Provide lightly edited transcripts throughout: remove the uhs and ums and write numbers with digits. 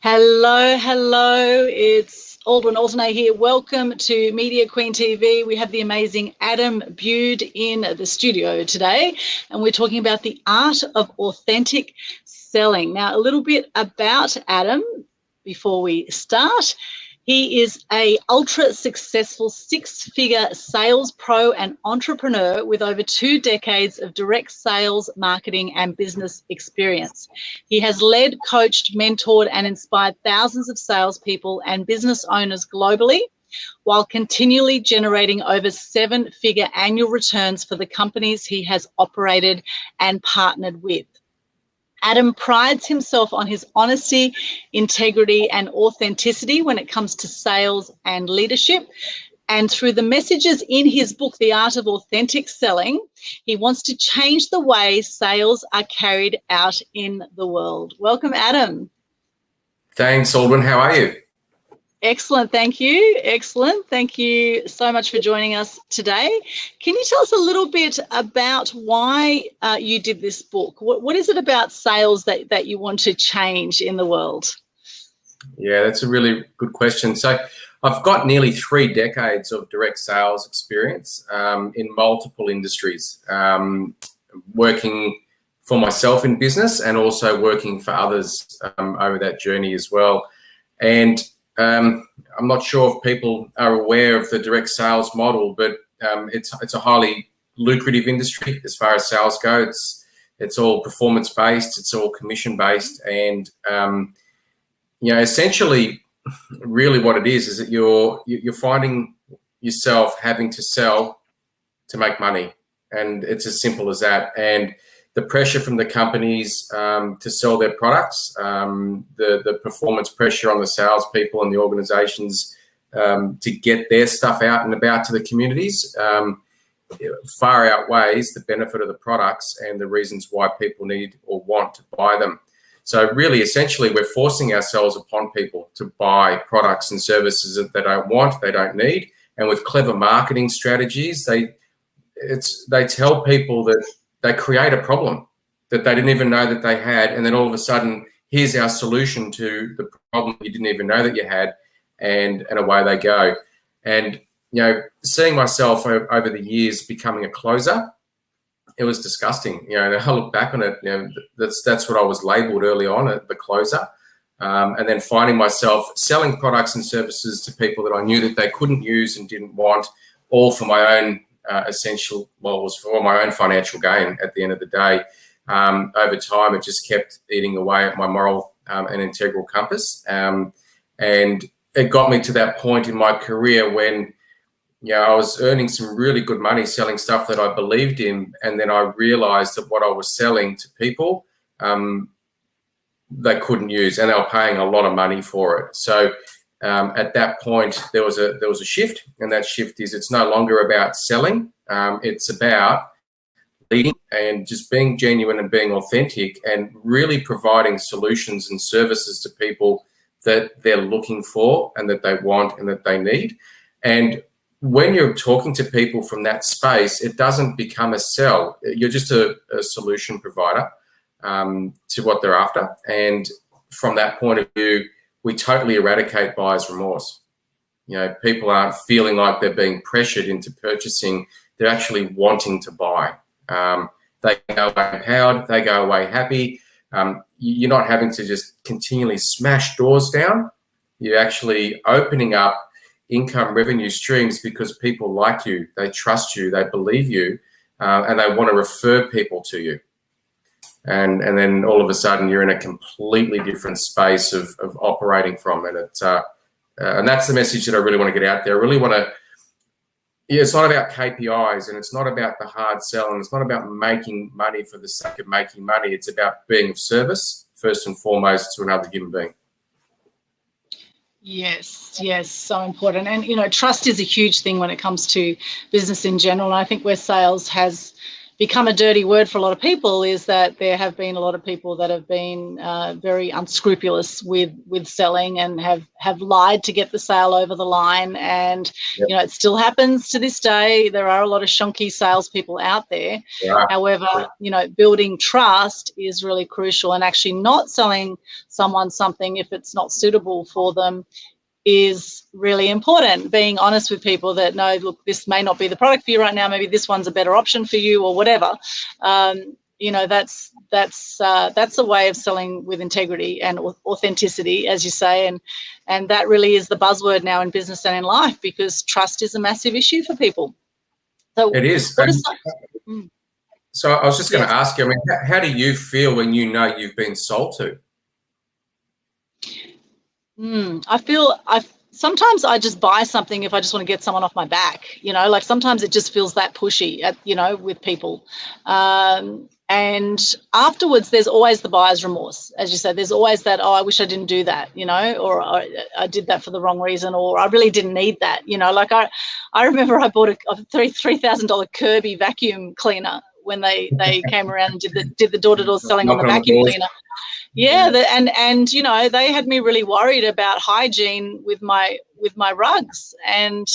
Hello, hello. It's Aldwyn Altuney here. Welcome to Media Queen TV. We have the amazing Adam Bude in the studio today, and we're talking about the art of authentic selling. Now, a little bit about Adam before we start. He is a ultra successful six-figure sales pro and entrepreneur with over 2 decades of direct sales, marketing, and business experience. He has led, coached, mentored, and inspired thousands of salespeople and business owners globally, while continually generating over 7-figure annual returns for the companies he has operated and partnered with. Adam prides himself on his honesty, integrity, and authenticity when it comes to sales and leadership. And through the messages in his book, The Art of Authentic Selling, he wants to change the way sales are carried out in the world. Welcome, Adam. Thanks, Aldwyn. How are you? Excellent. Thank you. Excellent. Thank you so much for joining us today. Can you tell us a little bit about why you did this book? What is it about sales that you want to change in the world? Yeah, that's a really good question. So I've got nearly 3 decades of direct sales experience in multiple industries, working for myself in business and also working for others over that journey as well. And I'm not sure if people are aware of the direct sales model, but it's a highly lucrative industry as far as sales go. It's all performance based, it's all commission based, and essentially, really what it is that you're finding yourself having to sell to make money, and it's as simple as that. And the pressure from the companies to sell their products, the performance pressure on the salespeople and the organisations to get their stuff out and about to the communities far outweighs the benefit of the products and the reasons why people need or want to buy them. So really, essentially, we're forcing ourselves upon people to buy products and services that they don't want, they don't need, and with clever marketing strategies, they tell people that they create a problem that they didn't even know that they had, and then all of a sudden, here's our solution to the problem you didn't even know that you had, and away they go. And seeing myself over the years becoming a closer, it was disgusting. I look back on it. That's what I was labelled early on, the closer, and then finding myself selling products and services to people that I knew that they couldn't use and didn't want, all for my own was for my own financial gain at the end of the day. Over time, it just kept eating away at my moral and integral compass. And it got me to that point in my career when, I was earning some really good money selling stuff that I believed in. And then I realized that what I was selling to people, they couldn't use, and they were paying a lot of money for it. So at that point, there was a shift, and that shift is it's no longer about selling. It's about leading and just being genuine and being authentic and really providing solutions and services to people that they're looking for and that they want and that they need. And when you're talking to people from that space, it doesn't become a sell. You're just a solution provider to what they're after. And from that point of view, we totally eradicate buyer's remorse. People aren't feeling like they're being pressured into purchasing. They're actually wanting to buy. They go away empowered. They go away happy. You're not having to just continually smash doors down. You're actually opening up income revenue streams because people like you, they trust you, they believe you, and they want to refer people to you. And then all of a sudden you're in a completely different space of operating from it. And that's the message that I really want to get out there. I really want to, it's not about KPIs, and it's not about the hard sell, and it's not about making money for the sake of making money. It's about being of service, first and foremost, to another human being. Yes, so important. And, trust is a huge thing when it comes to business in general. And I think where sales has become a dirty word for a lot of people is that there have been a lot of people that have been very unscrupulous with selling and have lied to get the sale over the line. And, Yep. you know, it still happens to this day. There are a lot of shonky salespeople out there. Yeah. However, you know, building trust is really crucial, and actually not selling someone something if it's not suitable for them is really important. Being honest with people that, no, look, this may not be the product for you right now. Maybe this one's a better option for you, or whatever. You know, that's a way of selling with integrity and authenticity, as you say, and that really is the buzzword now in business and in life, because trust is a massive issue for people. So It is. So I was just going to ask you, I mean, how do you feel when you know you've been sold to? Sometimes I just buy something if I just want to get someone off my back, you know, like sometimes it just feels that pushy, you know, with people. And afterwards, there's always the buyer's remorse. As you said, there's always that, oh, I wish I didn't do that, you know, or I did that for the wrong reason, or I really didn't need that, you know. Like I remember I bought a $3,000 Kirby vacuum cleaner when they came around and did the door-to-door selling on the vacuum cleaner. Yeah, and you know, they had me really worried about hygiene with my rugs, and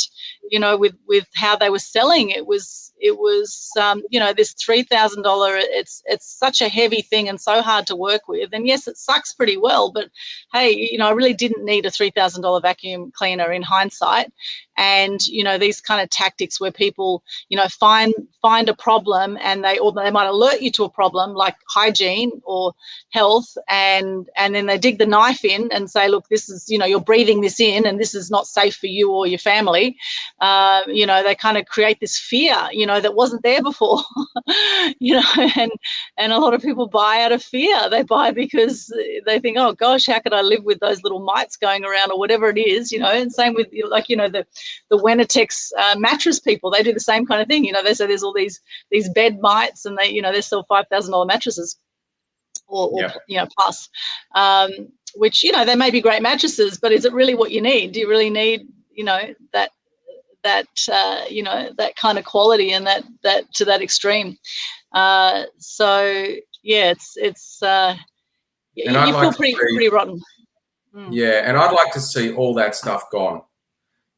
you know, with how they were selling. It was you know, this $3,000. It's such a heavy thing and so hard to work with. And yes, it sucks pretty well, but hey, you know, I really didn't need a $3,000 vacuum cleaner in hindsight. And you know, these kind of tactics where people, you know, find a problem, and they might alert you to a problem like hygiene or health, and then they dig the knife in and say, look, this is, you know, you're breathing this in and this is not safe for you or your family. You know, they kind of create this fear, you know, that wasn't there before. You know, and a lot of people buy out of fear. They buy because they think, oh gosh, how could I live with those little mites going around, or whatever it is, you know. And same with, like, you know, the Wenatex mattress people, they do the same kind of thing. You know, they say there's all these bed mites, and they, you know, they sell $5,000 mattresses or you know, plus, which, you know, they may be great mattresses, but is it really what you need? Do you really need, you know, that you know, that kind of quality and that to that extreme? So yeah, it's you feel pretty rotten. Yeah, and I'd like to see all that stuff gone.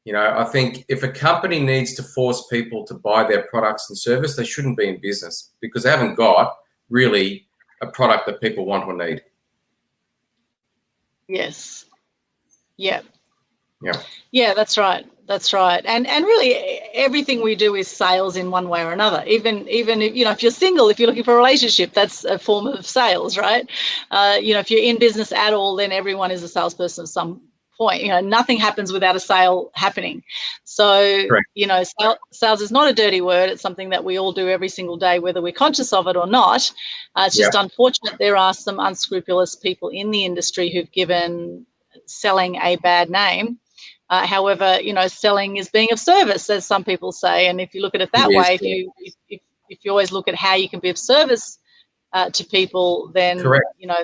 You know, I think if a company needs to force people to buy their products and service, they shouldn't be in business, because they haven't got really a product that people want or need. Yes. Yeah. Yeah. Yeah, that's right. That's right. And really everything we do is sales in one way or another. Even if, you know, if you're single, if you're looking for a relationship, that's a form of sales, right? You know, if you're in business at all, then everyone is a salesperson at some point. You know, nothing happens without a sale happening. So, Correct. you know, sales is not a dirty word. It's something that we all do every single day, whether we're conscious of it or not. It's just unfortunate there are some unscrupulous people in the industry who've given selling a bad name. However, you know, selling is being of service, as some people say. And if you look at it that way, if you always look at how you can be of service to people, then Correct. You know,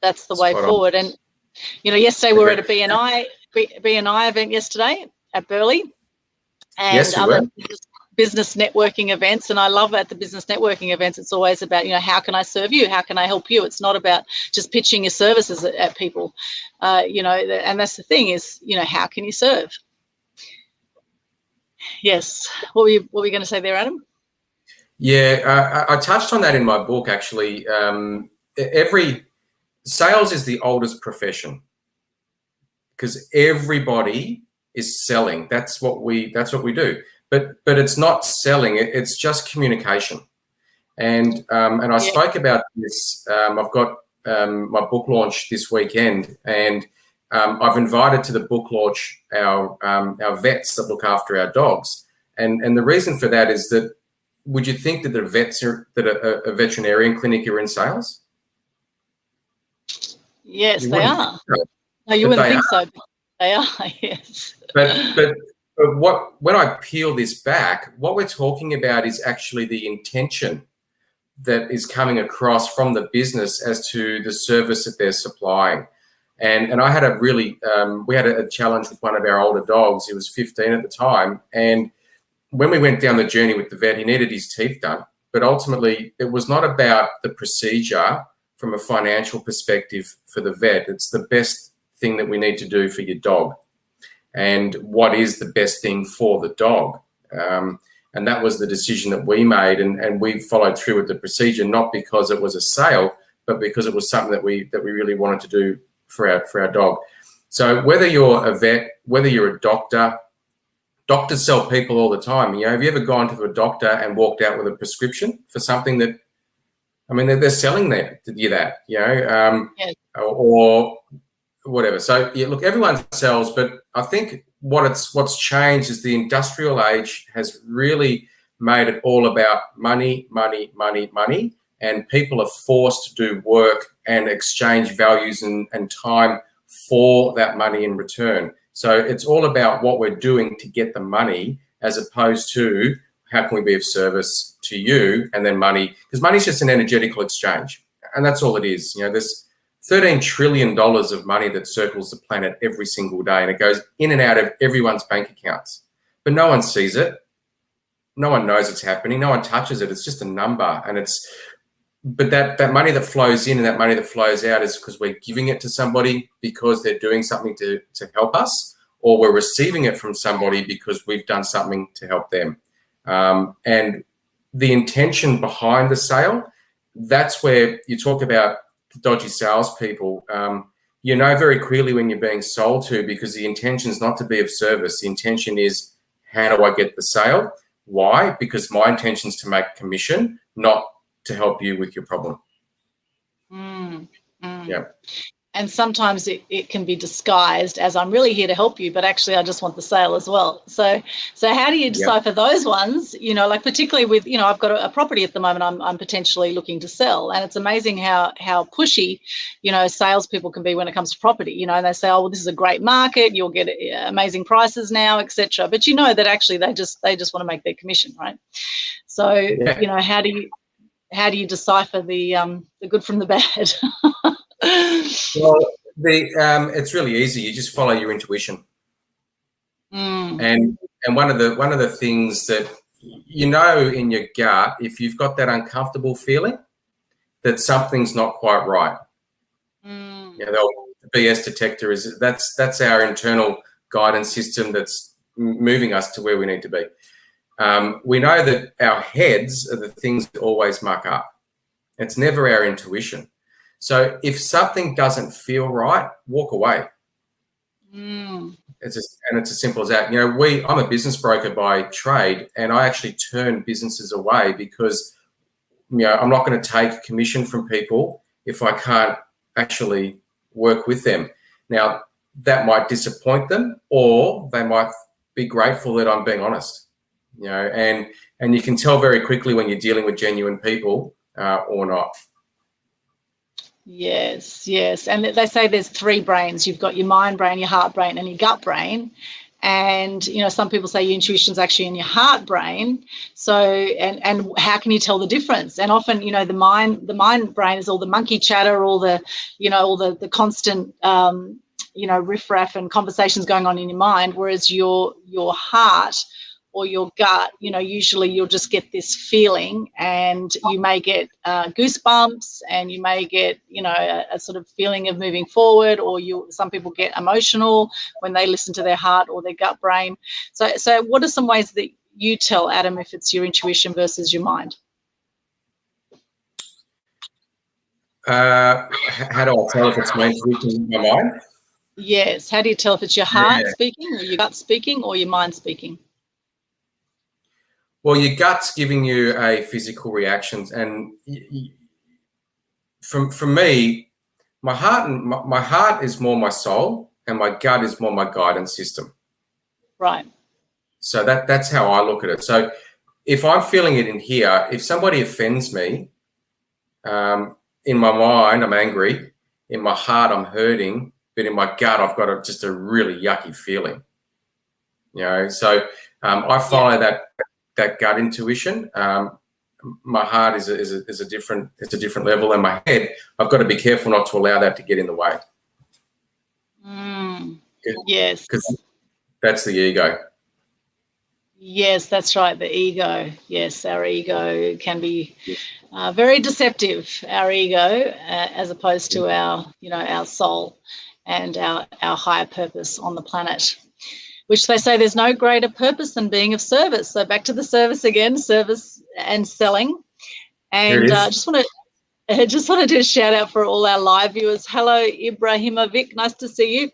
that's the way forward. And you know, yesterday we were at a BNI event yesterday at Burleigh, and other business networking events. And I love at the business networking events, it's always about, you know, how can I serve you? How can I help you? It's not about just pitching your services at people, you know, and that's the thing is, you know, how can you serve? Yes. What were you going to say there, Adam? Yeah, I touched on that in my book, actually. Sales is the oldest profession, because everybody is selling. That's what we do. But it's not selling. It's just communication. And I spoke about this. I've got my book launch this weekend, and I've invited to the book launch our vets that look after our dogs. And the reason for that is that, would you think that a veterinarian clinic are in sales? Yes, they are. No, you wouldn't think so. They are, yes. But when I peel this back, what we're talking about is actually the intention that is coming across from the business as to the service that they're supplying. And I had we had a challenge with one of our older dogs. He was 15 at the time. And when we went down the journey with the vet, he needed his teeth done. but ultimately it was not about the procedure from a financial perspective for the vet. It's the best thing that we need to do for your dog, and what is the best thing for the dog. And that was the decision that we made, and we followed through with the procedure, not because it was a sale, but because it was something that we really wanted to do for our dog. So whether you're a vet, whether you're a doctor, doctors sell people all the time. You know, have you ever gone to a doctor and walked out with a prescription for something that, I mean, they're selling you that, you know, Yes. or whatever. So yeah, look, everyone sells, but I think what's changed is the industrial age has really made it all about money, money, money, money, and people are forced to do work and exchange values and time for that money in return. So it's all about what we're doing to get the money, as opposed to how can we be of service to you, and then money, because money is just an energetical exchange, and that's all it is. You know, there's $13 trillion of money that circles the planet every single day, and it goes in and out of everyone's bank accounts, but no one sees it. No one knows it's happening. No one touches it. It's just a number, and but that money that flows in and that money that flows out is because we're giving it to somebody because they're doing something to help us, or we're receiving it from somebody because we've done something to help them. And the intention behind the sale, that's where you talk about dodgy salespeople. You know very clearly when you're being sold to, because the intention is not to be of service. The intention is, how do I get the sale? Why? Because my intention is to make commission, not to help you with your problem. Yeah. And sometimes it can be disguised as, I'm really here to help you, but actually I just want the sale as well. So how do you decipher those ones? You know, like particularly with, you know, I've got a property at the moment I'm potentially looking to sell, and it's amazing how pushy, you know, salespeople can be when it comes to property. You know, and they say, oh, well, this is a great market, you'll get amazing prices now, etc. But you know that actually they just want to make their commission, right? So you know, how do you decipher the good from the bad? Well, it's really easy. You just follow your intuition, and one of the things that you know in your gut, if you've got that uncomfortable feeling that something's not quite right. You know, the BS detector that's our internal guidance system that's moving us to where we need to be. We know that our heads are the things that always muck up. It's never our intuition. So if something doesn't feel right, walk away. It's as simple as that. You know, I'm a business broker by trade, and I actually turn businesses away because, you know, I'm not going to take commission from people if I can't actually work with them. Now, that might disappoint them, or they might be grateful that I'm being honest. You know, and you can tell very quickly when you're dealing with genuine people or not. Yes. And they say there's three brains. You've got your mind brain, your heart brain, and your gut brain. And, you know, some people say your intuition's actually in your heart brain. So, and how can you tell the difference? And often, you know, the mind brain is all the monkey chatter, all the, you know, all the constant, you know, riffraff and conversations going on in your mind, whereas your heart or your gut, you know, usually you'll just get this feeling, and you may get goosebumps, and you may get, you know, a sort of feeling of moving forward, or some people get emotional when they listen to their heart or their gut brain. So what are some ways that you tell, Adam, if it's your intuition versus your mind? How do I tell if it's my intuition or my mind? Yes. How do you tell if it's your heart speaking, or your gut speaking, or your mind speaking? Well, your gut's giving you a physical reaction, and from me, my heart is more my soul, and my gut is more my guidance system. Right. So that's how I look at it. So if I'm feeling it in here, if somebody offends me, in my mind I'm angry, in my heart I'm hurting, but in my gut I've got just a really yucky feeling. You know, so I follow that gut intuition. My heart is a different level, and my head, I've got to be careful not to allow that to get in the way. Yes, because that's the ego. Yes, that's right. The ego. Yes, our ego can be very deceptive. Our ego, as opposed to our soul and our higher purpose on the planet, which they say there's no greater purpose than being of service. So back to the service again, service and selling. Here it And is. just want to do a shout out for all our live viewers. Hello, Ibrahimovic. Nice to see you.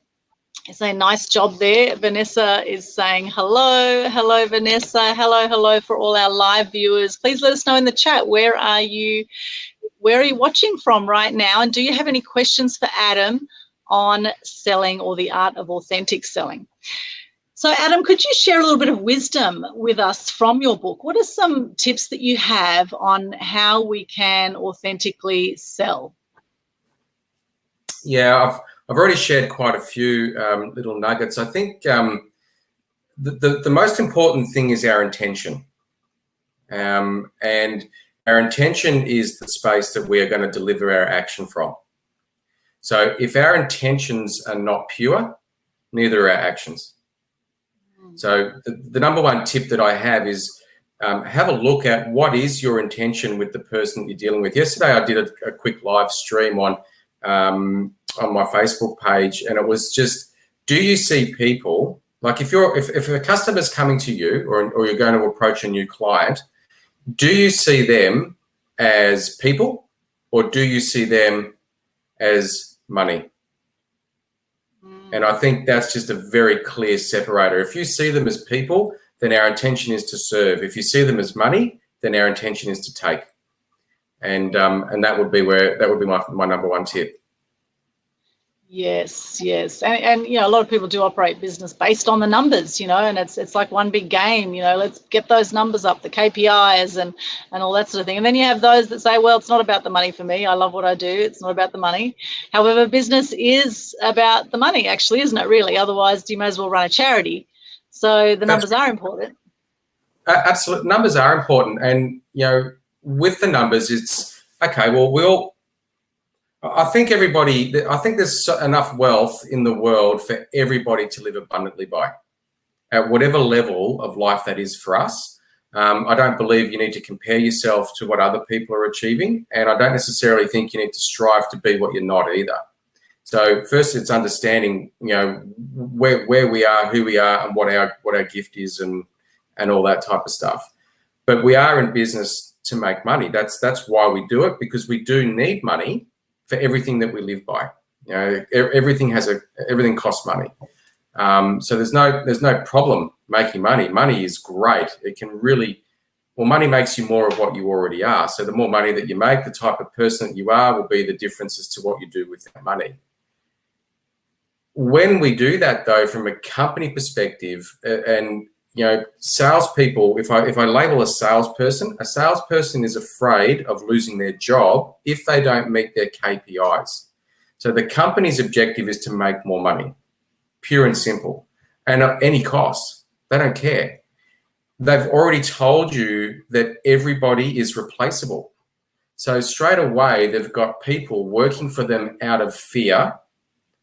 It's a nice job there. Vanessa is saying hello. Hello, Vanessa. Hello for all our live viewers. Please let us know in the chat, where are you watching from right now? And do you have any questions for Adam on selling or the art of authentic selling? So, Adam, could you share a little bit of wisdom with us from your book? What are some tips that you have on how we can authentically sell? Yeah, I've already shared quite a few little nuggets. I think the most important thing is our intention. And our intention is the space that we are going to deliver our action from. So if our intentions are not pure, neither are our actions. So the number one tip that I have is have a look at what is your intention with the person that you're dealing with. Yesterday, I did a quick live stream on my Facebook page, and it was just, do you see people, like if a customer's coming to you or you're going to approach a new client, do you see them as people or do you see them as money? And I think that's just a very clear separator. If you see them as people, then our intention is to serve. If you see them as money, then our intention is to take. And that would be my number one tip. Yes. And a lot of people do operate business based on the numbers, and it's like one big game, let's get those numbers up, the KPIs and all that sort of thing. And then you have those that say, well, it's not about the money for me. I love what I do. It's not about the money. However, business is about the money, actually, isn't it, really? Otherwise, you may as well run a charity. So the numbers are important. Absolutely. Numbers are important. And, with the numbers, it's, okay, well, I think there's enough wealth in the world for everybody to live abundantly by, at whatever level of life that is for us. I don't believe you need to compare yourself to what other people are achieving, and I don't necessarily think you need to strive to be what you're not either. So first, it's understanding, where we are, who we are, and what our gift is, and all that type of stuff. But we are in business to make money. That's why we do it, because we do need money for everything that we live by. Everything costs money. So there's no problem making money. Money is great. Money makes you more of what you already are. So the more money that you make, the type of person that you are will be the difference as to what you do with that money. When we do that, though, from a company perspective, and salespeople, if I label a salesperson is afraid of losing their job if they don't meet their KPIs. So the company's objective is to make more money, pure and simple, and at any cost. They don't care. They've already told you that everybody is replaceable. So straight away, they've got people working for them out of fear,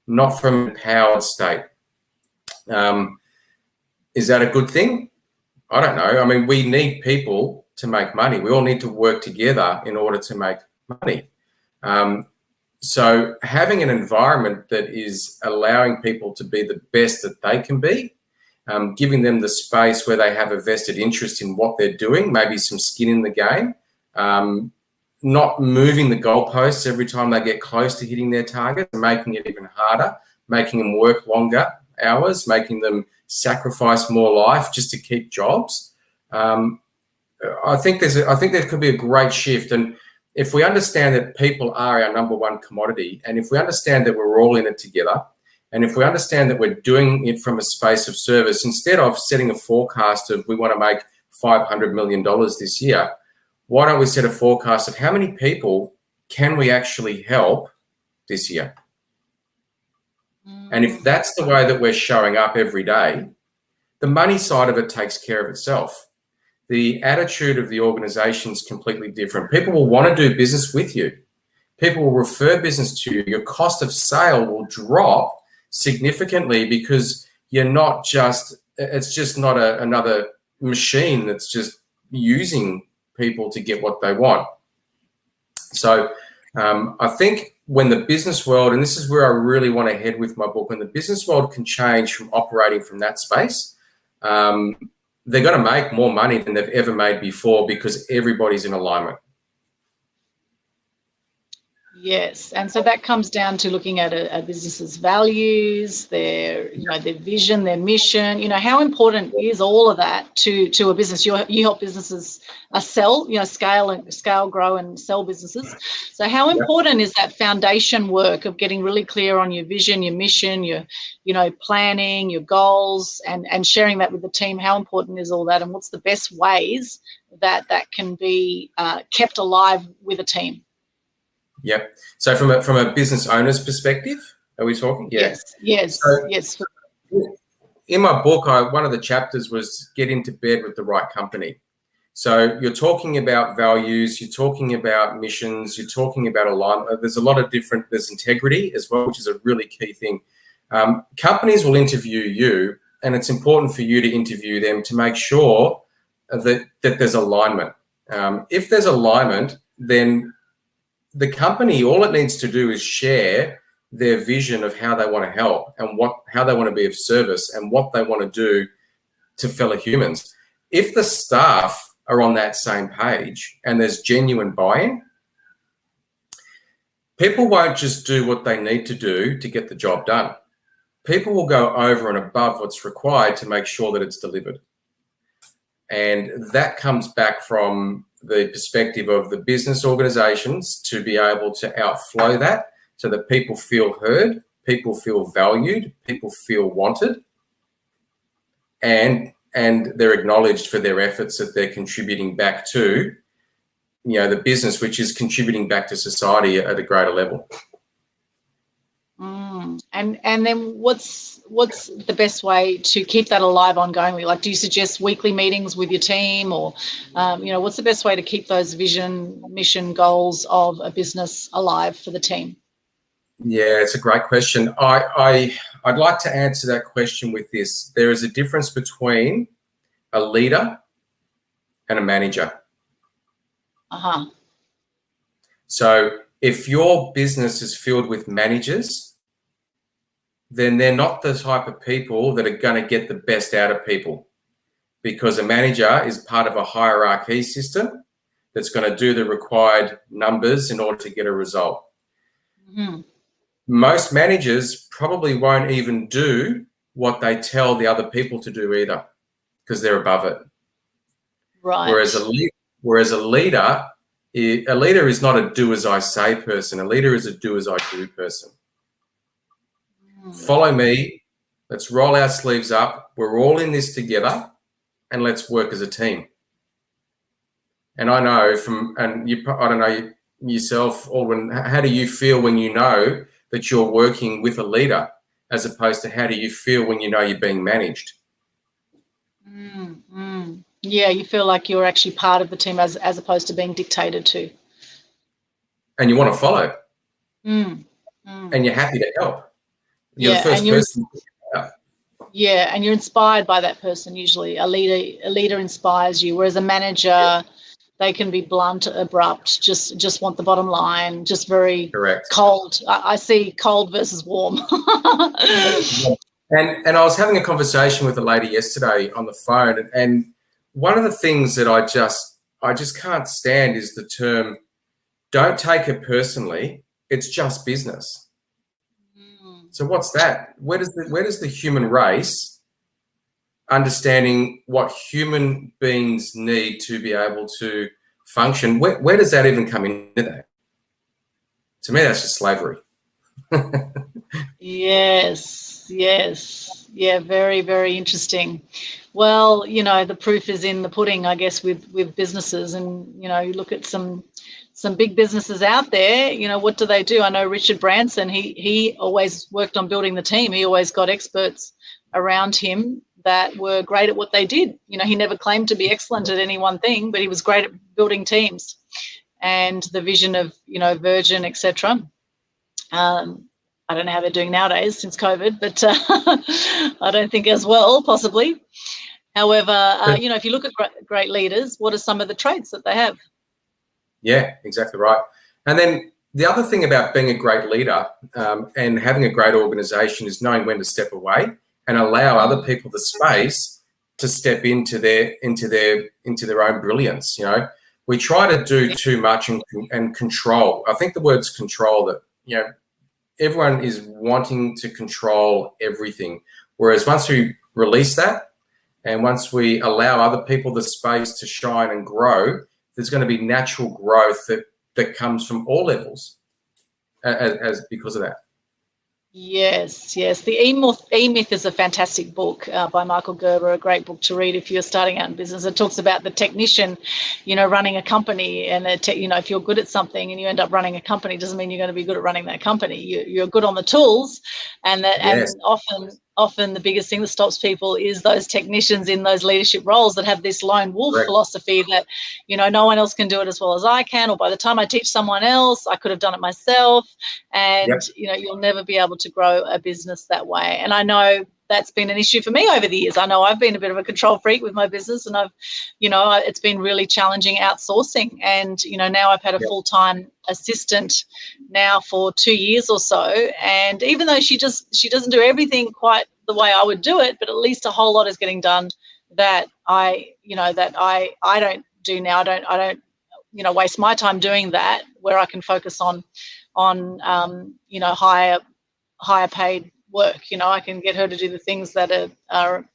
not from an empowered state. Is that a good thing? I don't know. I mean, we need people to make money. We all need to work together in order to make money. So having an environment that is allowing people to be the best that they can be, giving them the space where they have a vested interest in what they're doing, maybe some skin in the game, not moving the goalposts every time they get close to hitting their target, making it even harder, making them work longer hours, making them sacrifice more life just to keep jobs. I think there could be a great shift. And if we understand that people are our number one commodity, and if we understand that we're all in it together, and if we understand that we're doing it from a space of service, instead of setting a forecast of we want to make $500 million this year, why don't we set a forecast of how many people can we actually help this year? And if that's the way that we're showing up every day, the money side of it takes care of itself. The attitude of the organization is completely different. People will want to do business with you. People will refer business to you. Your cost of sale will drop significantly because it's just not another machine that's just using people to get what they want. So I think when the business world, and this is where I really want to head with my book, when the business world can change from operating from that space, they're going to make more money than they've ever made before because everybody's in alignment. Yes, and so that comes down to looking at a business's values, their vision, their mission. How important is all of that to a business? You help businesses sell, scale, grow, and sell businesses. So how important is that foundation work of getting really clear on your vision, your mission, your planning, your goals, and sharing that with the team? How important is all that, and what's the best ways that can be kept alive with a team? Yep. So from a business owner's perspective, are we talking? Yeah. Yes. In my book, one of the chapters was get into bed with the right company. So you're talking about values, you're talking about missions, you're talking about alignment. There's a lot of there's integrity as well, which is a really key thing. Companies will interview you, and it's important for you to interview them to make sure that there's alignment. If there's alignment, then the company, all it needs to do is share their vision of how they want to help and how they want to be of service and what they want to do to fellow humans. If the staff are on that same page and there's genuine buy-in, people won't just do what they need to do to get the job done. People will go over and above what's required to make sure that it's delivered. And that comes back from the perspective of the business organizations to be able to outflow that so that people feel heard, people feel valued, people feel wanted, and they're acknowledged for their efforts that they're contributing back to, the business, which is contributing back to society at a greater level. And then what's the best way to keep that alive ongoingly? Like, do you suggest weekly meetings with your team, or what's the best way to keep those vision, mission, goals of a business alive for the team? Yeah, it's a great question. I'd like to answer that question with this. There is a difference between a leader and a manager. So if your business is filled with managers, then they're not the type of people that are going to get the best out of people, because a manager is part of a hierarchy system that's going to do the required numbers in order to get a result. Mm-hmm. Most managers probably won't even do what they tell the other people to do either, because they're above it. Right. Whereas a leader is not a do as I say person. A leader is a do as I do person. Follow me. Let's roll our sleeves up. We're all in this together, and let's work as a team. And I know I don't know yourself, Aldwyn, how do you feel when you know that you're working with a leader, as opposed to how do you feel when you know you're being managed? Yeah, you feel like you're actually part of the team as opposed to being dictated to. And you want to follow. And you're happy to help. You're the first person. Yeah, and you're inspired by that person usually. A leader inspires you, whereas a manager, they can be blunt, abrupt, just want the bottom line, just very cold. I see cold versus warm. And I was having a conversation with a lady yesterday on the phone, and one of the things that I just can't stand is the term, don't take it personally, it's just business. So what's that? Where does the human race understanding what human beings need to be able to function, where does that even come into that? To me, that's just slavery. Yes. Yeah, very, very interesting. Well, the proof is in the pudding, I guess, with businesses. And, you look at some big businesses out there, what do they do? I know Richard Branson, he always worked on building the team. He always got experts around him that were great at what they did. He never claimed to be excellent at any one thing, but he was great at building teams. And the vision of, Virgin, etc. I don't know how they're doing nowadays since COVID, but I don't think as well, possibly. However, But if you look at great leaders, what are some of the traits that they have? yeah, exactly right. And then the other thing about being a great leader and having a great organization is knowing when to step away and allow other people the space to step into their own brilliance. We try to do too much and control. I think the word's control, that everyone is wanting to control everything. Whereas once we release that and once we allow other people the space to shine and grow, there's going to be natural growth that comes from all levels as because of that. Yes. The E-Myth is a fantastic book by Michael Gerber, a great book to read if you're starting out in business. It talks about the technician, running a company, and if you're good at something and you end up running a company, doesn't mean you're going to be good at running that company. You're good on the tools, and often the biggest thing that stops people is those technicians in those leadership roles that have this lone wolf philosophy that, no one else can do it as well as I can, or by the time I teach someone else, I could have done it myself. And, you'll never be able to grow a business that way. And I know that's been an issue for me over the years. I know I've been a bit of a control freak with my business, and it's been really challenging outsourcing. And, now I've had a full-time assistant now for 2 years or so. And even though she doesn't do everything quite the way I would do it, but at least a whole lot is getting done that I don't do now. I don't waste my time doing that, where I can focus on higher paid work. I can get her to do the things that are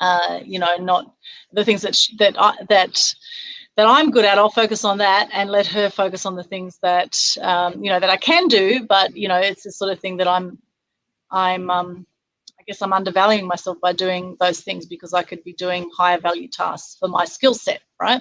not the things that I'm good at. I'll focus on that and let her focus on the things that that I can do. But it's the sort of thing that I guess I'm undervaluing myself by doing those things, because I could be doing higher value tasks for my skill set, right?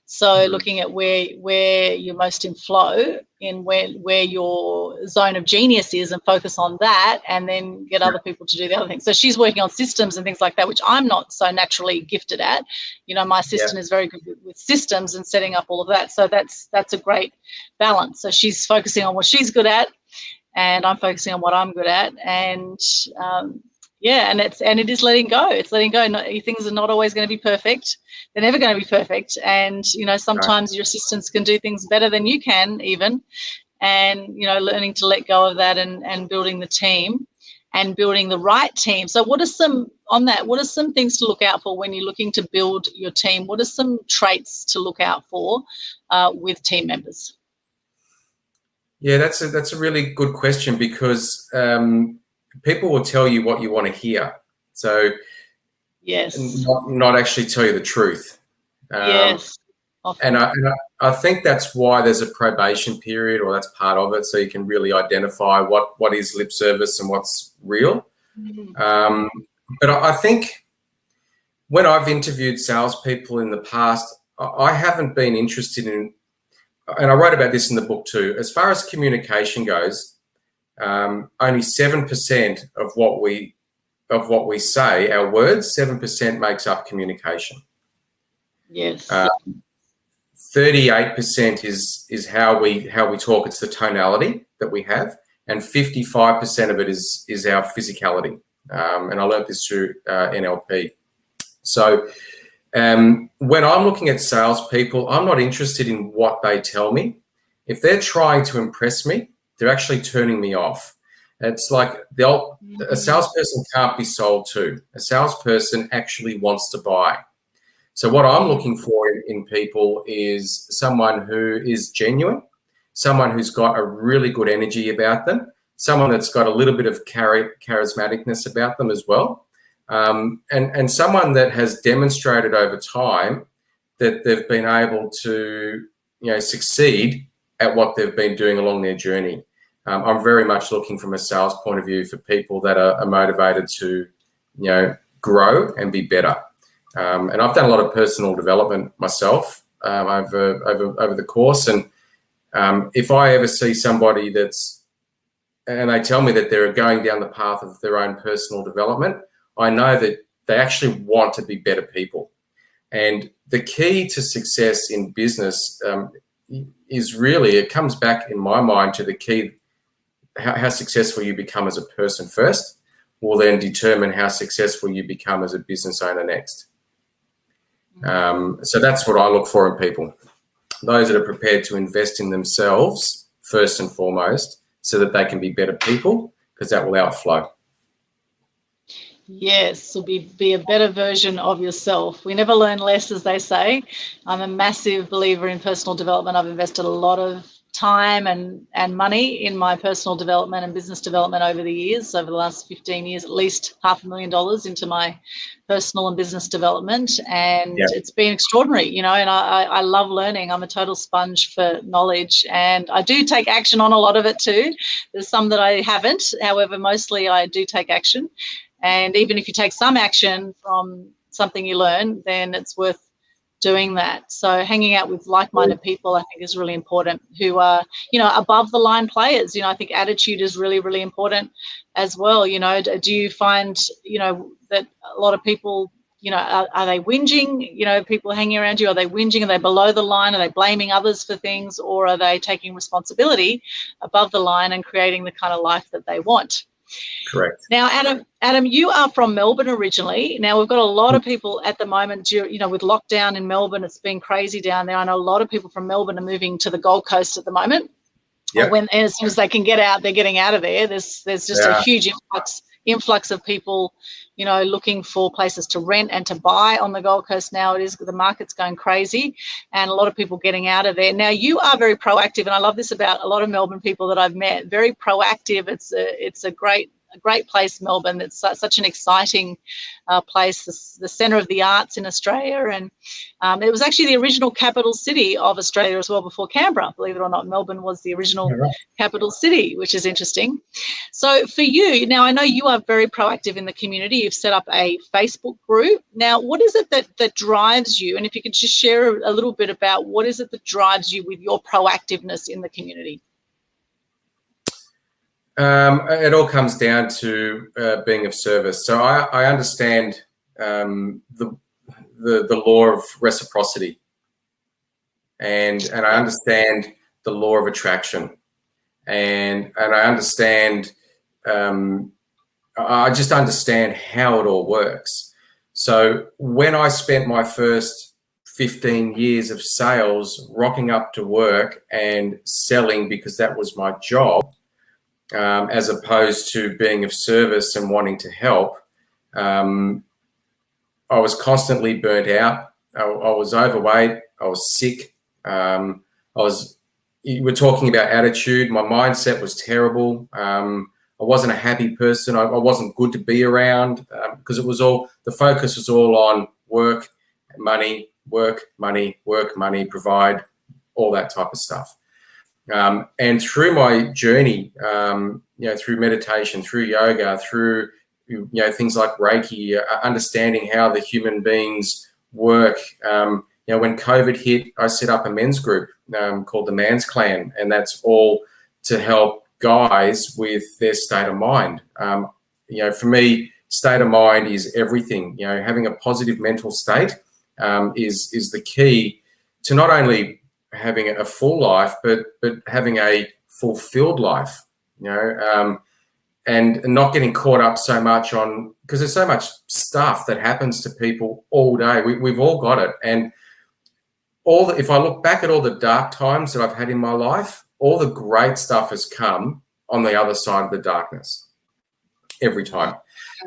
So looking at where you're most in flow, in where your zone of genius is, and focus on that, and then get other people to do the other things. So she's working on systems and things like that, which I'm not so naturally gifted at. My assistant is very good with systems and setting up all of that. So that's a great balance. So she's focusing on what she's good at, and I'm focusing on what I'm good at. And it is letting go. It's letting go. Things are not always going to be perfect. They're never going to be perfect. And, sometimes your assistants can do things better than you can even. And, learning to let go of that and building the team and building the right team. So what are some things to look out for when you're looking to build your team? What are some traits to look out for with team members? Yeah, that's a really good question, because people will tell you what you want to hear. So not actually tell you the truth. And I think that's why there's a probation period, or that's part of it, so you can really identify what is lip service and what's real. But I think when I've interviewed salespeople in the past, I haven't been interested in, and I wrote about this in the book too, as far as communication goes, only 7% of what we say, our words, 7% makes up communication. Yes. 38% is how we talk. It's the tonality that we have, and 55% of it is our physicality. And I learned this through NLP. So when I'm looking at salespeople, I'm not interested in what they tell me. If they're trying to impress me, they're actually turning me off. It's like a salesperson can't be sold to. A salesperson actually wants to buy. So what I'm looking for in people is someone who is genuine, someone who's got a really good energy about them, someone that's got a little bit of charismaticness about them as well, and someone that has demonstrated over time that they've been able to, succeed at what they've been doing along their journey. I'm very much looking from a sales point of view for people that are motivated to, grow and be better. And I've done a lot of personal development myself over the course. And if I ever see somebody and they tell me that they're going down the path of their own personal development, I know that they actually want to be better people. And the key to success in business is really, it comes back in my mind to the key, how successful you become as a person first. will then determine how successful you become as a business owner next. So that's what I look for in people. Those that are prepared to invest in themselves first and foremost so that they can be better people, because that will outflow. Yes, so be a better version of yourself. We never learn less, as they say. I'm a massive believer in personal development. I've invested a lot of time and money in my personal development and business development over the years, over the last 15 years, at least $500,000 into my personal and business development. And it's been extraordinary, you know, and I love learning. I'm a total sponge for knowledge, and I do take action on a lot of it too. There's some that I haven't. However, mostly I do take action. And even if you take some action from something you learn, then it's worth doing that. So hanging out with like-minded people, I think, is really important, who are, you know, above the line players. You know, I think attitude is really, really important as well. You know, do you find, you know, that a lot of people, you know, are they whinging? You know, people hanging around you, are they whinging? Are they below the line? Are they blaming others for things? Or are they taking responsibility above the line and creating the kind of life that they want? Correct. Now, Adam, you are from Melbourne originally. Now, we've got a lot of people at the moment, you know, with lockdown in Melbourne, it's been crazy down there. I know a lot of people from Melbourne are moving to the Gold Coast at the moment. Yep. And as soon as they can get out, they're getting out of there. There's just a huge influx of people, you know, looking for places to rent and to buy on the Gold Coast now. The market's going crazy, and a lot of people getting out of there. Now, you are very proactive, and I love this about a lot of Melbourne people that I've met. Very proactive. It's a great place, Melbourne. It's such an exciting place, the centre of the arts in Australia, and it was actually the original capital city of Australia as well before Canberra. Believe it or not, Melbourne was the original capital city, which is interesting. So for you, now I know you are very proactive in the community. You've set up a Facebook group. Now, what is it that drives you? And if you could just share a little bit about what is it that drives you with your proactiveness in the community? It all comes down to being of service. So I understand the law of reciprocity, and I understand the law of attraction, and I understand. I just understand how it all works. So when I spent my first 15 years of sales, rocking up to work and selling because that was my job, as opposed to being of service and wanting to help, I was constantly burnt out. I was overweight. I was sick. You were talking about attitude. My mindset was terrible. I wasn't a happy person. I wasn't good to be around because the focus was all on work, money, provide, all that type of stuff. And through my journey, you know, through meditation, through yoga, through, you know, things like Reiki, understanding how the human beings work. You know, when COVID hit, I set up a men's group called the Man's Clan, and that's all to help guys with their state of mind. You know, for me, state of mind is everything. You know, having a positive mental state is the key to not only having a full life, but having a fulfilled life, you know, and not getting caught up so much on, because there's so much stuff that happens to people all day. We've all got it. And if I look back at all the dark times that I've had in my life, all the great stuff has come on the other side of the darkness every time.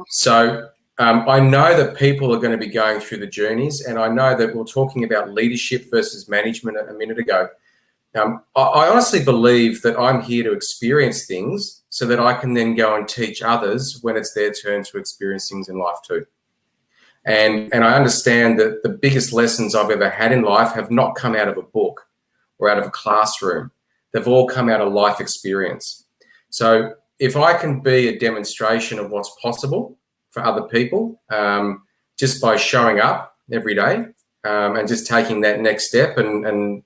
So I know that people are going to be going through the journeys, and I know that we're talking about leadership versus management a minute ago. I honestly believe that I'm here to experience things so that I can then go and teach others when it's their turn to experience things in life too. And I understand that the biggest lessons I've ever had in life have not come out of a book or out of a classroom. They've all come out of life experience. So if I can be a demonstration of what's possible for other people, just by showing up every day and just taking that next step, and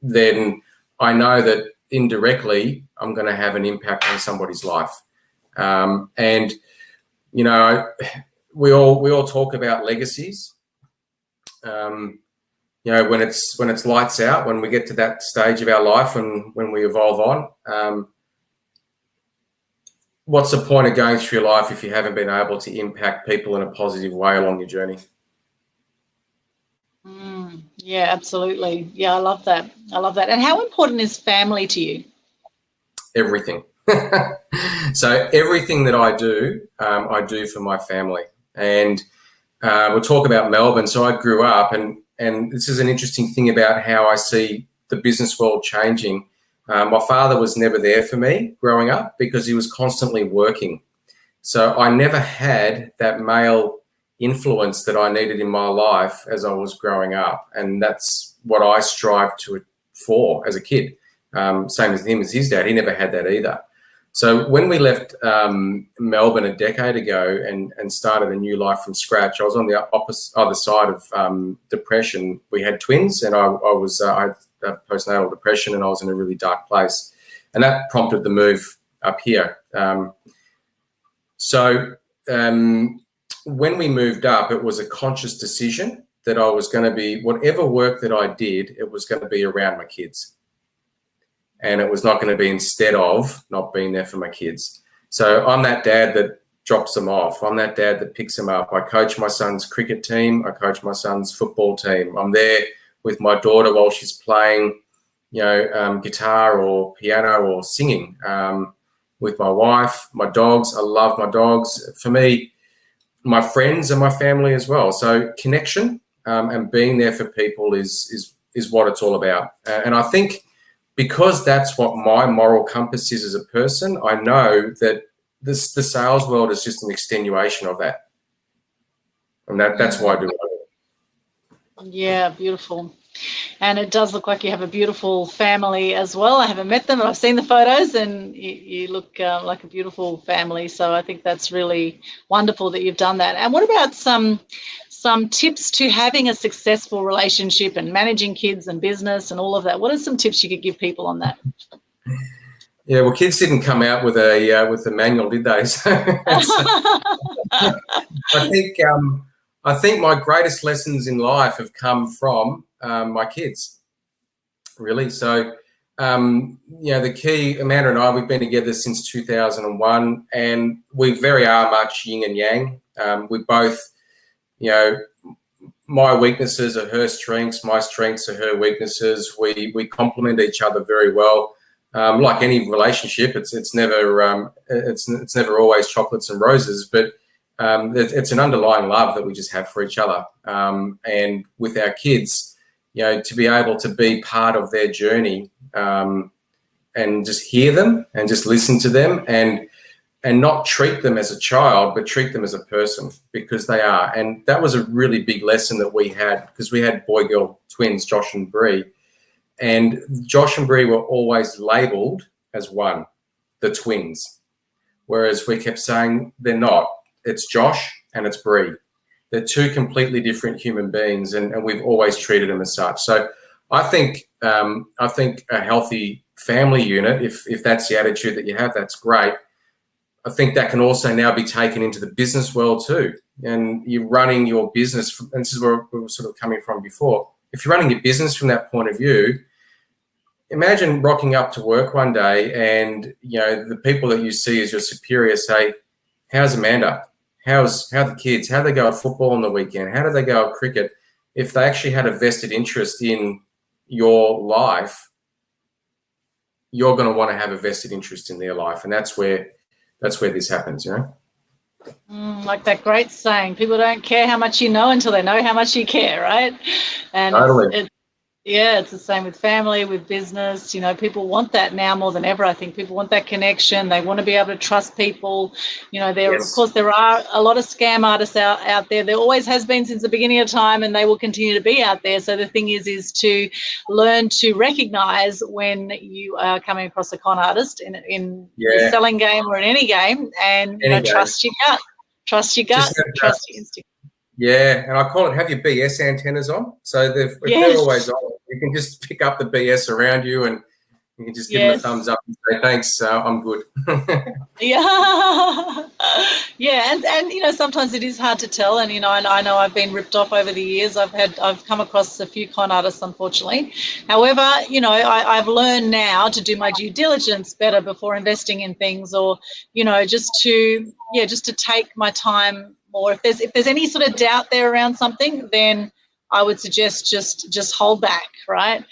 then I know that indirectly I'm going to have an impact on somebody's life. And, you know, we all talk about legacies. You know, when it's lights out, when we get to that stage of our life and when we evolve on, what's the point of going through life if you haven't been able to impact people in a positive way along your journey? Yeah, absolutely. Yeah, I love that. I love that. And how important is family to you? Everything. So everything that I do for my family. And we'll talk about Melbourne. So I grew up, and this is an interesting thing about how I see the business world changing. My father was never there for me growing up because he was constantly working. So I never had that male influence that I needed in my life as I was growing up. And that's what I strived for as a kid. Same as him as his dad. He never had that either. So when we left Melbourne a decade ago and started a new life from scratch, I was on the other side of depression. We had twins, and I had postnatal depression, and I was in a really dark place. And that prompted the move up here. So when we moved up, it was a conscious decision that I was going to be, whatever work that I did, it was going to be around my kids. And it was not going to be instead of not being there for my kids. So I'm that dad that drops them off. I'm that dad that picks them up. I coach my son's cricket team. I coach my son's football team. I'm there with my daughter while she's playing, guitar or piano or singing. With my wife, my dogs. I love my dogs. For me, my friends and my family as well. So connection and being there for people is what it's all about. And I think, because that's what my moral compass is as a person, I know that the sales world is just an extenuation of that. And that's why I do it. Yeah, beautiful. And it does look like you have a beautiful family as well. I haven't met them, but I've seen the photos, and you look like a beautiful family. So I think that's really wonderful that you've done that. And what about some tips to having a successful relationship and managing kids and business and all of that? What are some tips you could give people on that? Yeah, well, kids didn't come out with a manual, did they? So I think my greatest lessons in life have come from my kids, really. So the key, Amanda and I, we've been together since 2001, and we very are much yin and yang. We both, my weaknesses are her strengths, my strengths are her weaknesses. We complement each other very well. Like any relationship, it's never always chocolates and roses, but it's an underlying love that we just have for each other. And with our kids, to be able to be part of their journey and just hear them and just listen to them and not treat them as a child, but treat them as a person, because they are. And that was a really big lesson that we had, because we had boy-girl twins, Josh and Bree. And Josh and Bree were always labelled as one, the twins. Whereas we kept saying they're not. It's Josh and it's Bree. They're two completely different human beings, and we've always treated them as such. So I think a healthy family unit, if that's the attitude that you have, that's great. I think that can also now be taken into the business world too. And you're running your business, and this is where we were sort of coming from before. If you're running your business from that point of view, imagine rocking up to work one day and, the people that you see as your superior say, "How's Amanda? How the kids? How do they go at football on the weekend? How do they go at cricket?" If they actually had a vested interest in your life, you're going to want to have a vested interest in their life. And that's where this happens, Like that great saying, people don't care how much you know until they know how much you care, right? And totally. it's the same with family, with business. People want that now more than ever. I think people want that connection. They want to be able to trust people. Of course, there are a lot of scam artists out there. There always has been since the beginning of time, and they will continue to be out there. So the thing is to learn to recognize when you are coming across a con artist in the selling game or in any game, and trust your gut. Trust your gut. Trust your instinct. Yeah, and I call it have your BS antennas on. So if they're always on, you can just pick up the BS around you, and you can just give them a thumbs up and say, "Thanks, I'm good." Yeah. and sometimes it is hard to tell, and I know I've been ripped off over the years. I've come across a few con artists, unfortunately. However, I've learned now to do my due diligence better before investing in things, or just to take my time more. If there's any sort of doubt there around something, then I would suggest just hold back, right?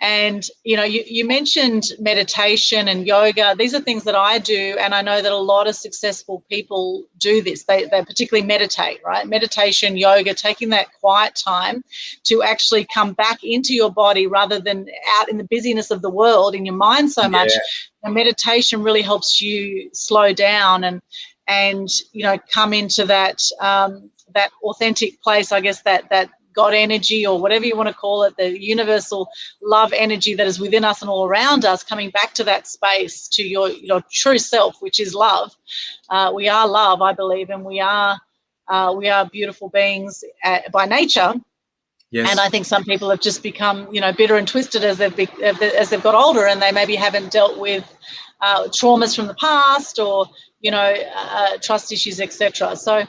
And you mentioned meditation and yoga. These are things that I do, and I know that a lot of successful people do this. They particularly meditate, right? Meditation, yoga, taking that quiet time to actually come back into your body rather than out in the busyness of the world in your mind so much. And meditation really helps you slow down and come into that that authentic place, I guess, that God energy, or whatever you want to call it, the universal love energy that is within us and all around us, coming back to that space, to your true self, which is love. We are love, I believe, and we are beautiful beings by nature. Yes. And I think some people have just become, bitter and twisted as they've got older, and they maybe haven't dealt with traumas from the past, or trust issues, etc. So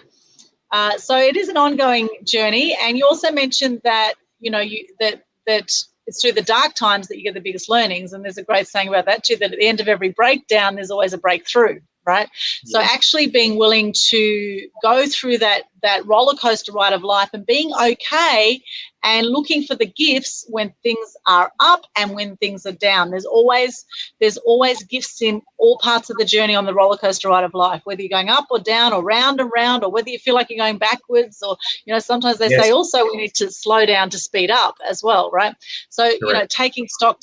it is an ongoing journey. And you also mentioned that that it's through the dark times that you get the biggest learnings. And there's a great saying about that too, that at the end of every breakdown, there's always a breakthrough. Right. So actually being willing to go through that roller coaster ride of life, and being okay and looking for the gifts when things are up and when things are down. There's always gifts in all parts of the journey on the roller coaster ride of life, whether you're going up or down or round and round, or whether you feel like you're going backwards, or sometimes they say also we need to slow down to speed up as well, right? So taking stock,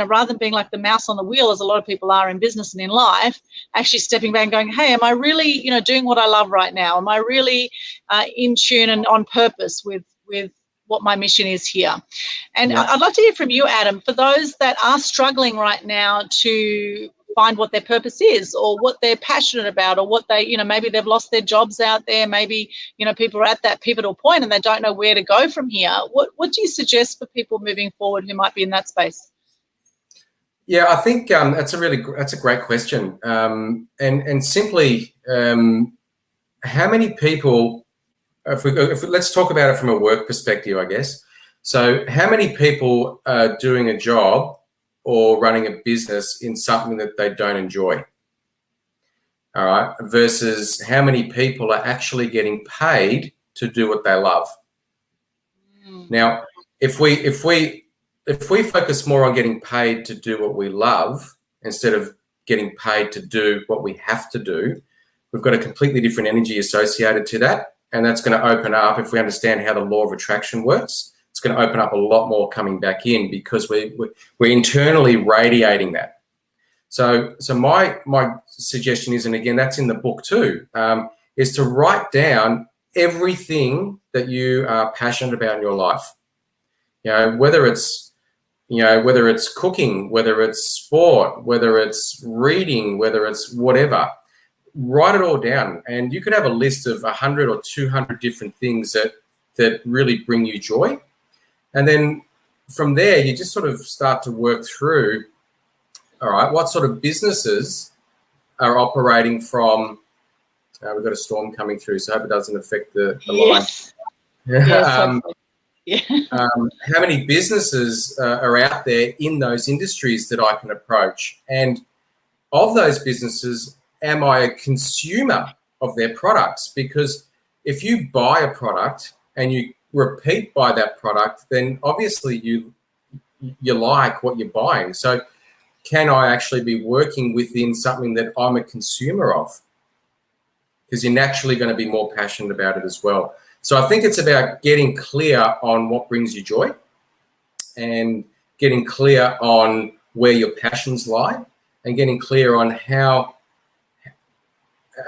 rather than being like the mouse on the wheel, as a lot of people are in business and in life, actually stepping back and going, hey, am I really doing what I love right now? Am I really in tune and on purpose with what my mission is here? And I'd love to hear from you, Adam, for those that are struggling right now to find what their purpose is, or what they're passionate about, or what they, maybe they've lost their jobs out there. Maybe, people are at that pivotal point and they don't know where to go from here. What do you suggest for people moving forward who might be in that space? Yeah, I think that's a great question. And simply, how many people, if let's talk about it from a work perspective, I guess. So how many people are doing a job or running a business in something that they don't enjoy? All right. Versus how many people are actually getting paid to do what they love? Now, if we focus more on getting paid to do what we love instead of getting paid to do what we have to do, we've got a completely different energy associated to that. And that's going to open up, if we understand how the law of attraction works, it's going to open up a lot more coming back in, because we're internally radiating that. So my suggestion is, and again, that's in the book too, is to write down everything that you are passionate about in your life. Whether it's cooking, whether it's sport, whether it's reading, whether it's whatever. Write it all down, and you could have a list of 100 or 200 different things that really bring you joy. And then from there, you just sort of start to work through, all right, what sort of businesses are operating from, we've got a storm coming through, so I hope it doesn't affect the line. How many businesses are out there in those industries that I can approach? And of those businesses, am I a consumer of their products? Because if you buy a product and you repeat buy that product, then obviously you like what you're buying. So can I actually be working within something that I'm a consumer of? Because you're naturally going to be more passionate about it as well. So I think it's about getting clear on what brings you joy, and getting clear on where your passions lie, and getting clear on how.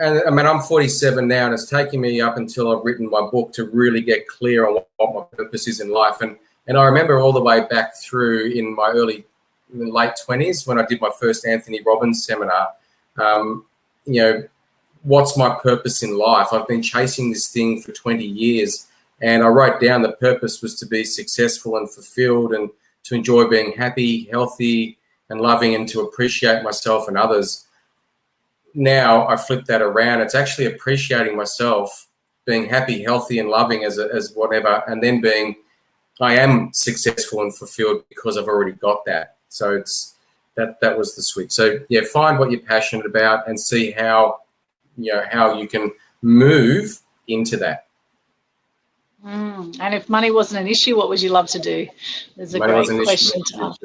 And I mean, I'm 47 now, and it's taken me up until I've written my book to really get clear on what my purpose is in life. And I remember all the way back through in my late 20s when I did my first Anthony Robbins seminar, what's my purpose in life? I've been chasing this thing for 20 years, and I wrote down the purpose was to be successful and fulfilled, and to enjoy being happy, healthy, and loving, and to appreciate myself and others. now I flip that around. It's actually appreciating myself, being happy, healthy, and loving as whatever, and then I am successful and fulfilled because I've already got that. So that was the switch. So yeah, find what you're passionate about and see how you can move into that. And if money wasn't an issue, what would you love to do? There's a great question to ask.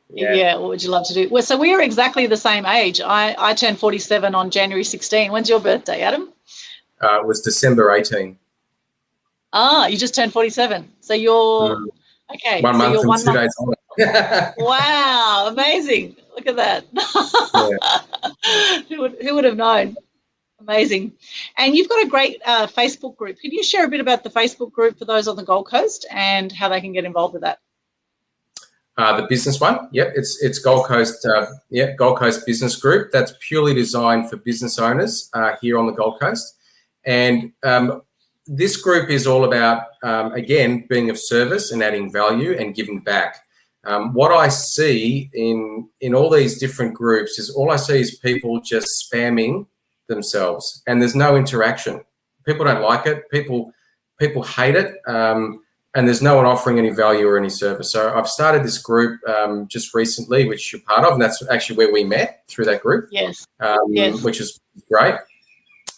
Yeah, what would you love to do? Well, so we are exactly the same age. I turned 47 on January 16. When's your birthday, Adam? It was December 18. Ah, you just turned 47. So you're okay. 1 month and 2 days older. Wow, amazing! Look at that. Who would have known? Amazing. And you've got a great Facebook group. Can you share a bit about the Facebook group for those on the Gold Coast and how they can get involved with that? The business one, yep, it's Gold Coast, Gold Coast Business Group. That's purely designed for business owners here on the Gold Coast. And this group is all about, again, being of service and adding value and giving back. What I see in all these different groups is all I see is people just spamming themselves, and there's no interaction. People don't like it. People hate it. And there's no one offering any value or any service. So I've started this group just recently, which you're part of, and that's actually where we met, through that group. Yes. Which is great.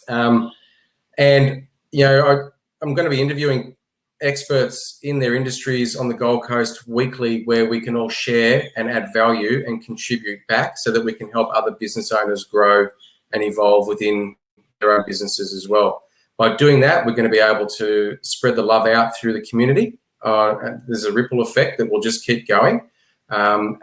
And I'm going to be interviewing experts in their industries on the Gold Coast weekly, where we can all share and add value and contribute back, so that we can help other business owners grow and evolve within their own businesses as well. By doing that, we're going to be able to spread the love out through the community. There's a ripple effect that will just keep going.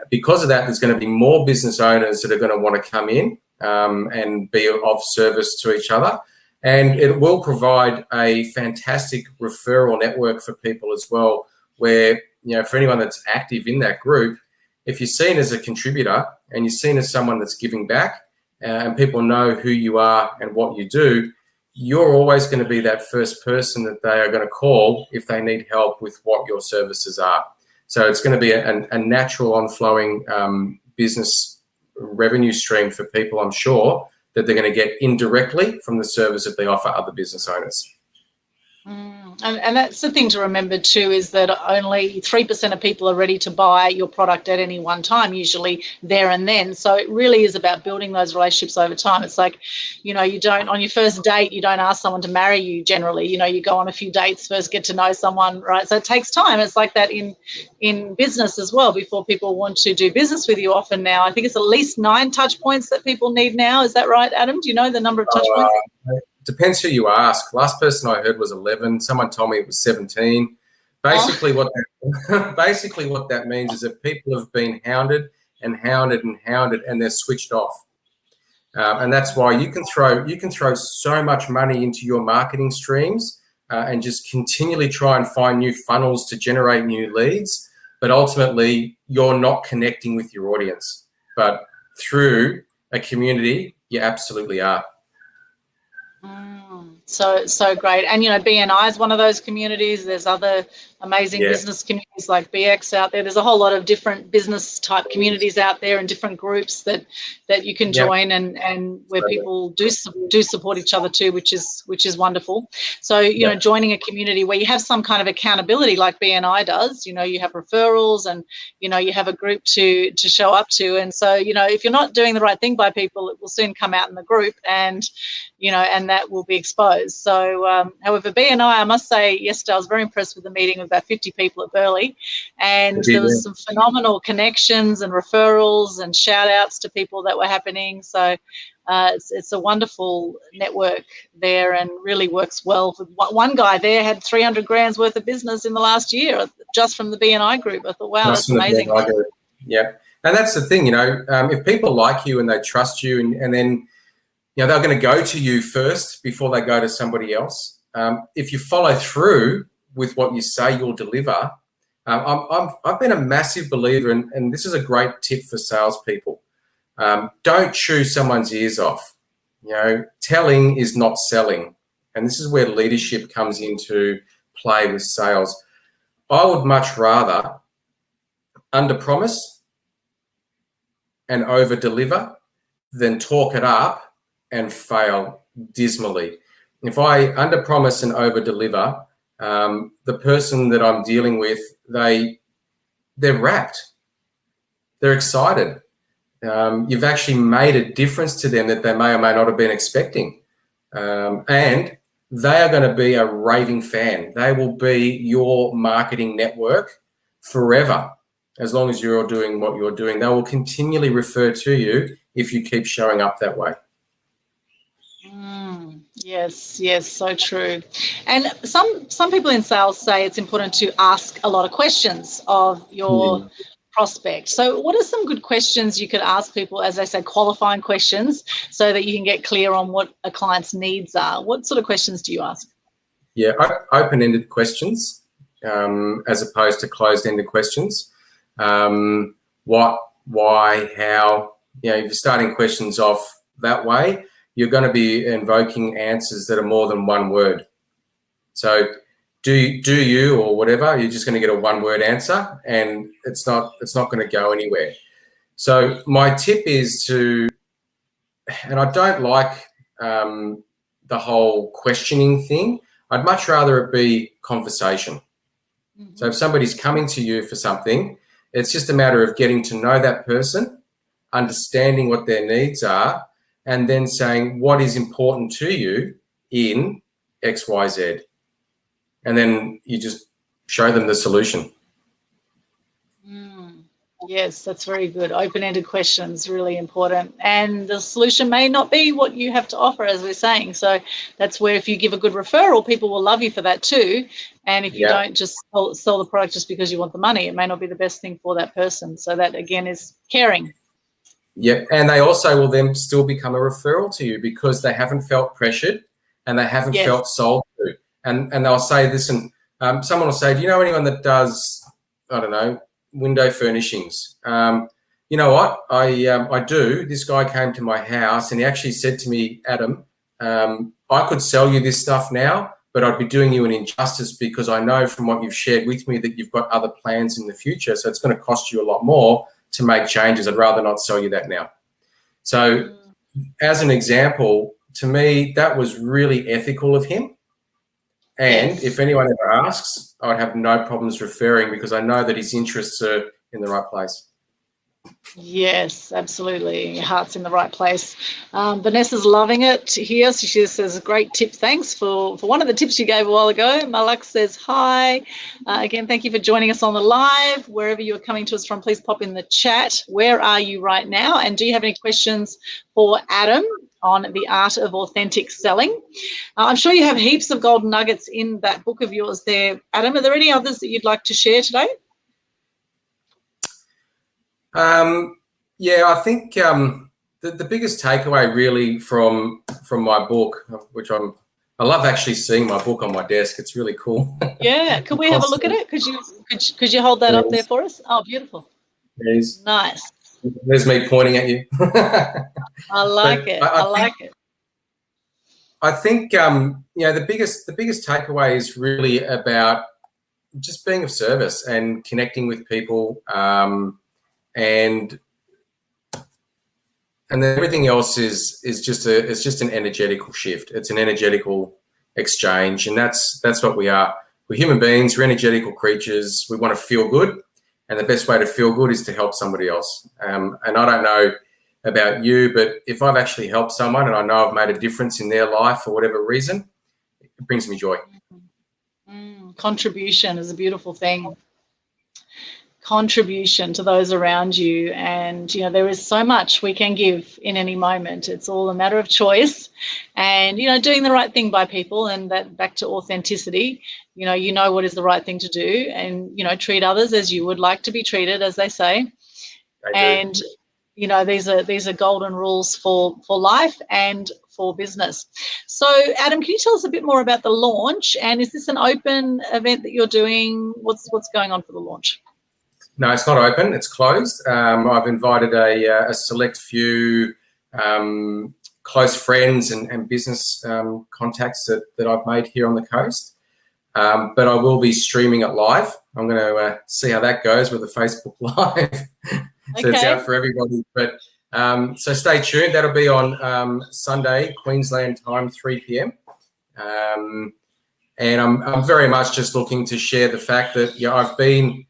Because of that, there's going to be more business owners that are going to want to come in and be of service to each other. And it will provide a fantastic referral network for people as well, where, for anyone that's active in that group, if you're seen as a contributor and you're seen as someone that's giving back, and people know who you are and what you do, you're always going to be that first person that they are going to call if they need help with what your services are. So it's going to be a natural on-flowing business revenue stream for people, I'm sure, that they're going to get indirectly from the service that they offer other business owners. And that's the thing to remember too, is that only 3% of people are ready to buy your product at any one time, usually there and then. So it really is about building those relationships over time. It's like, you don't, on your first date, you don't ask someone to marry you generally. You go on a few dates first, get to know someone, right? So it takes time. It's like that in business as well, before people want to do business with you often now. I think it's at least 9 touch points that people need now. Is that right, Adam? Do you know the number of touch points? Depends who you ask. Last person I heard was 11. Someone told me it was 17. Basically, what that means is that people have been hounded and hounded and hounded, and they're switched off. And that's why you can throw so much money into your marketing streams and just continually try and find new funnels to generate new leads. But ultimately, you're not connecting with your audience. But through a community, you absolutely are. So great. And, BNI is one of those communities. There's other amazing business communities like BX out there. There's a whole lot of different business type communities out there and different groups that you can join and where people do support each other too, which is wonderful. So, joining a community where you have some kind of accountability like BNI does, you have referrals and, you have a group to show up to. And so, if you're not doing the right thing by people, it will soon come out in the group and that will be exposed. So, however, BNI, I must say, yesterday I was very impressed with the meeting of about 50 people at Burleigh, and there was some phenomenal connections and referrals and shout outs to people that were happening. So it's a wonderful network there and really works well. One guy there had 300 grand's worth of business in the last year just from the BNI group. I thought, wow, that's amazing. Yeah, and that's the thing, if people like you and they trust you and then they're going to go to you first before they go to somebody else. If you follow through with what you say you'll deliver, I've been a massive believer, and this is a great tip for salespeople. Don't chew someone's ears off. Telling is not selling, and this is where leadership comes into play with sales. I would much rather under-promise and over-deliver than talk it up and fail dismally. If I under-promise and over-deliver, the person that I'm dealing with, they're rapt. They're excited. You've actually made a difference to them that they may or may not have been expecting. And they are going to be a raving fan. They will be your marketing network forever. As long as you're doing what you're doing, they will continually refer to you if you keep showing up that way. Yes, so true. And some people in sales say it's important to ask a lot of questions of your prospect. So what are some good questions you could ask people, as I say, qualifying questions, so that you can get clear on what a client's needs are? What sort of questions do you ask? Yeah, open-ended questions as opposed to closed-ended questions. What, why, how? You know, if you're starting questions off that way, you're going to be invoking answers that are more than one word. So do you or whatever, you're just going to get a one-word answer, and it's not going to go anywhere. So my tip is to, and I don't like the whole questioning thing. I'd much rather it be conversation. So if somebody's coming to you for something, it's just a matter of getting to know that person, understanding what their needs are, and then saying what is important to you in X, Y, Z. And then you just show them the solution. Yes, that's very good. Open-ended questions, really important. And the solution may not be what you have to offer, as we're saying. So that's where, if you give a good referral, people will love you for that too. And if you don't just sell the product just because you want the money, it may not be the best thing for that person. So that, again, is caring. Yep. And they also will then still become a referral to you because they haven't felt pressured and they haven't felt sold to. And they'll say this, and someone will say, do you know anyone that does, I don't know, window furnishings? You know what? I do. This guy came to my house and he actually said to me, Adam, I could sell you this stuff now, but I'd be doing you an injustice because I know from what you've shared with me that you've got other plans in the future. So it's going to cost you a lot more to make changes. I'd rather not sell you that now. So as an example, to me, that was really ethical of him. And if anyone ever asks, I'd have no problems referring because I know that his interests are in the right place. Yes, absolutely. Your heart's in the right place. Vanessa's loving it here. So she says, great tip. Thanks for one of the tips you gave a while ago. Malak says, hi. Again, thank you for joining us on the live. Wherever you're coming to us from, please pop in the chat. Where are you right now? And do you have any questions for Adam on the art of authentic selling? I'm sure you have heaps of golden nuggets in that book of yours there. Adam, are there any others that you'd like to share today? Yeah, I think the biggest takeaway really from my book, which I love actually seeing my book on my desk. It's really cool. Yeah, could we have a look at it? Could you hold that up there for us? Oh, beautiful. Nice. There's me pointing at you. I like it. I like it. I think you know, the biggest takeaway is really about just being of service and connecting with people. And then everything else is just an energetical shift. It's an energetical exchange, and that's what we are. We're human beings. We're energetical creatures. We want to feel good, and the best way to feel good is to help somebody else. And I don't know about you, but if I've actually helped someone and I know I've made a difference in their life for whatever reason, it brings me joy. Contribution is a beautiful thing. Contribution to those around you, and you know, there is so much we can give in any moment. It's all a matter of choice, and you know, doing the right thing by people, and that back to authenticity. You know what is the right thing to do, and you know, treat others as you would like to be treated, as they say. And you know, these are golden rules for life and for business. So Adam, can you tell us a bit more about the launch, and is this an open event that you're doing? What's going on for the launch? No, it's not open. It's closed. I've invited a select few close friends and business contacts that I've made here on the coast. But I will be streaming it live. I'm going to see how that goes with the Facebook Live. So it's out for everybody. But So stay tuned. That'll be on Sunday, Queensland time, 3 p.m. And I'm very much just looking to share the fact that I've been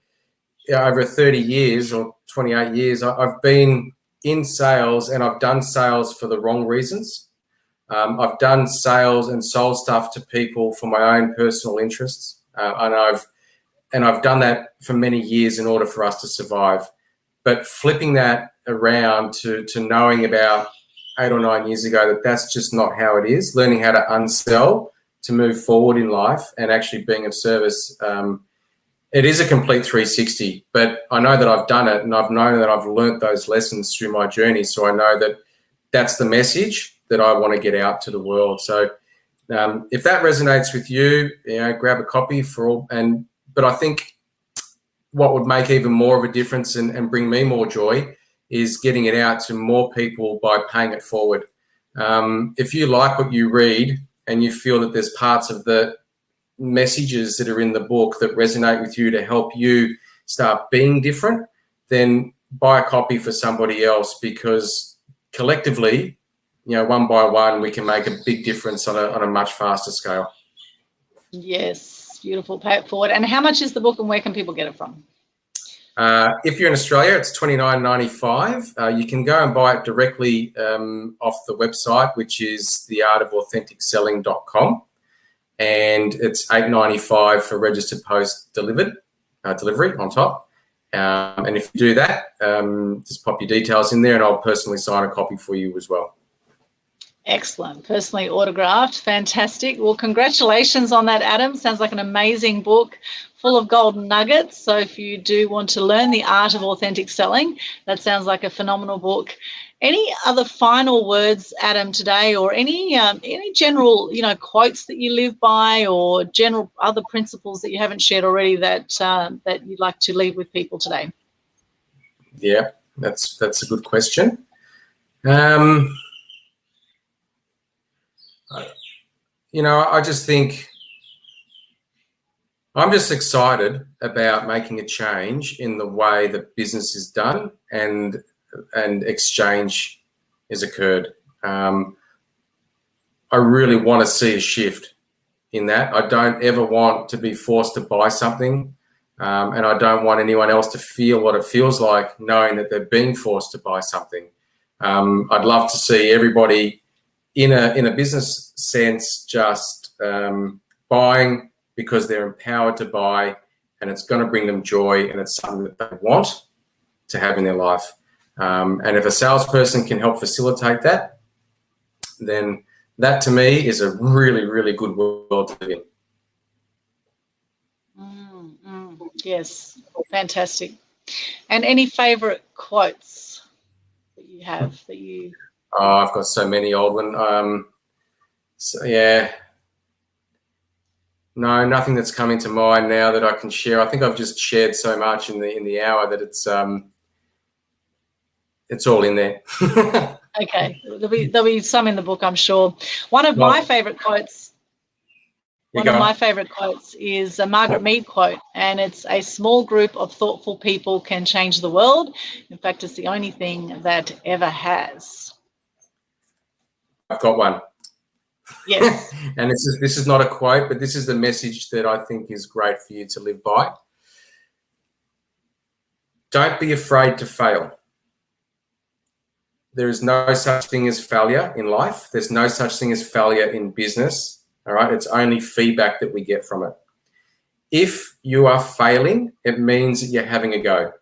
over 30 years or 28 years. I've been in sales, and I've done sales for the wrong reasons. I've done sales and sold stuff to people for my own personal interests, and I've done that for many years in order for us to survive. But flipping that around to knowing about 8 or 9 years ago that that's just not how it is, learning how to unsell to move forward in life and actually being of service. It is a complete 360, but I know that I've done it, and I've known that I've learnt those lessons through my journey. So I know that that's the message that I want to get out to the world. So if that resonates with you, grab a copy for all. But I think what would make even more of a difference and bring me more joy is getting it out to more people by paying it forward. If you like what you read and you feel that there's parts of the messages that are in the book that resonate with you to help you start being different, then buy a copy for somebody else, because collectively, one by one, we can make a big difference on a much faster scale. Yes, beautiful. Pay it forward. And how much is the book, and where can people get it from? If you're in Australia, it's $29.95. You can go and buy it directly off the website, which is theartofauthenticselling.com, and it's $8.95 for registered post delivery on top. And if you do that, just pop your details in there, and I'll personally sign a copy for you as well. Excellent. Personally autographed. Fantastic. Well, congratulations on that, Adam. Sounds like an amazing book full of golden nuggets. So if you do want to learn the art of authentic selling, that sounds like a phenomenal book. Any other final words, Adam, today, or any general, quotes that you live by, or general other principles that you haven't shared already that you'd like to leave with people today? Yeah, that's a good question. I just think I'm just excited about making a change in the way that business is done and exchange has occurred. I really want to see a shift in that. I don't ever want to be forced to buy something, and I don't want anyone else to feel what it feels like knowing that they're being forced to buy something. I'd love to see everybody in a business sense just buying because they're empowered to buy, and it's going to bring them joy, and it's something that they want to have in their life. And if a salesperson can help facilitate that, then that to me is a really, really good world to live in. Yes, fantastic. And any favourite quotes that you have that you... Oh, I've got so many, Aldwyn. No, nothing that's coming to mind now that I can share. I think I've just shared so much in the hour that it's all in there. Okay, there'll be some in the book, I'm sure. One of my favourite quotes is a Margaret Mead quote, and it's, "A small group of thoughtful people can change the world. In fact, it's the only thing that ever has." I've got one. Yes. And this is not a quote, but this is the message that I think is great for you to live by. Don't be afraid to fail. There is no such thing as failure in life. There's no such thing as failure in business. All right. It's only feedback that we get from it. If you are failing, it means that you're having a go.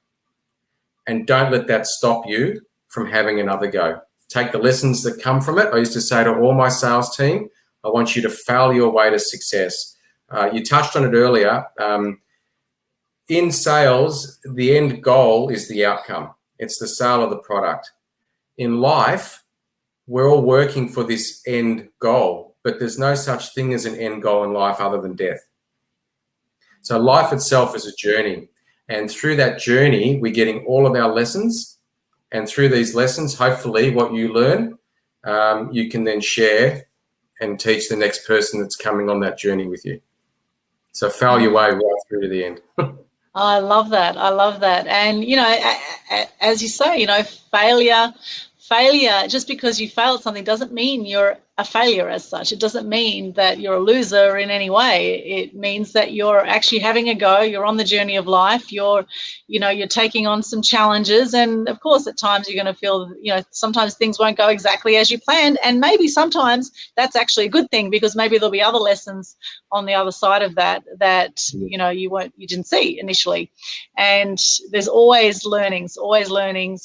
And don't let that stop you from having another go. Take the lessons that come from it. I used to say to all my sales team, I want you to fail your way to success. You touched on it earlier. In sales, the end goal is the outcome. It's the sale of the product. In life, we're all working for this end goal, but there's no such thing as an end goal in life other than death. So life itself is a journey. And through that journey, we're getting all of our lessons. And through these lessons, hopefully what you learn, you can then share and teach the next person that's coming on that journey with you. So fail your way right through to the end. I love that. I love that. And, as you say, failure, just because you failed something doesn't mean you're a failure as such. It doesn't mean that you're a loser in any way. It means that you're actually having a go. You're on the journey of life. You're taking on some challenges. And of course, at times you're going to feel, sometimes things won't go exactly as you planned. And maybe sometimes that's actually a good thing, because maybe there'll be other lessons on the other side of that you didn't see initially. And there's always learnings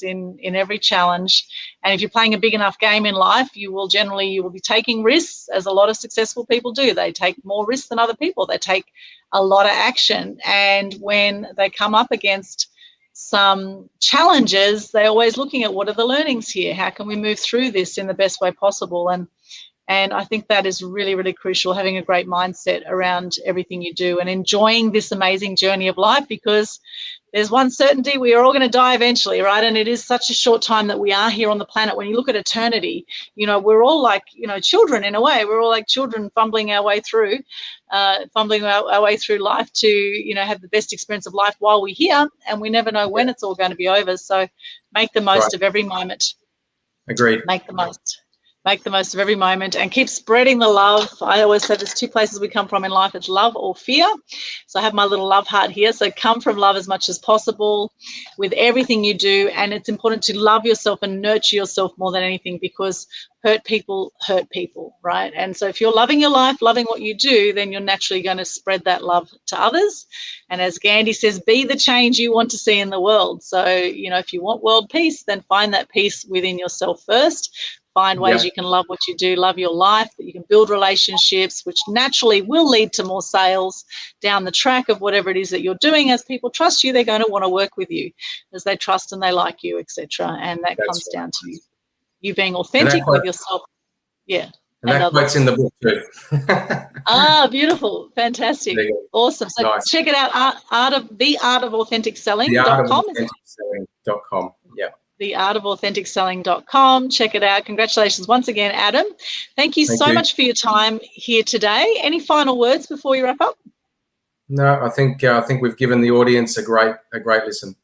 in every challenge. And if you're playing a big enough game in life, you will be taking risks, as a lot of successful people do. They take more risks than other people. They take a lot of action. And when they come up against some challenges, they're always looking at, what are the learnings here? How can we move through this in the best way possible? And I think that is really, really crucial, having a great mindset around everything you do and enjoying this amazing journey of life, because there's one certainty: we are all going to die eventually, right? And it is such a short time that we are here on the planet. When you look at eternity, we're all like, children in a way. We're all like children fumbling our way through life to, have the best experience of life while we're here. And we never know when it's all going to be over. So make the most of every moment. Agreed. Make the most of every moment and keep spreading the love. I always say there's two places we come from in life. It's love or fear. So I have my little love heart here. So come from love as much as possible with everything you do. And it's important to love yourself and nurture yourself more than anything, because hurt people, right? And so if you're loving your life, loving what you do, then you're naturally going to spread that love to others. And as Gandhi says, be the change you want to see in the world. So, if you want world peace, then find that peace within yourself first. Find ways you can love what you do, love your life, that you can build relationships, which naturally will lead to more sales down the track of whatever it is that you're doing. As people trust you, they're going to want to work with you, as they trust and they like you, etc. And that comes down to you being authentic with yourself. Yeah. And that quote's in the book too. Beautiful. Fantastic. Awesome. So check it out, theartofauthenticselling.com. theartofauthenticselling.com. Yeah. theartofauthenticselling.com. Check it out. Congratulations once again, Adam. Thank you so much for your time here today. Any final words before we wrap up? No, I think we've given the audience a great listen.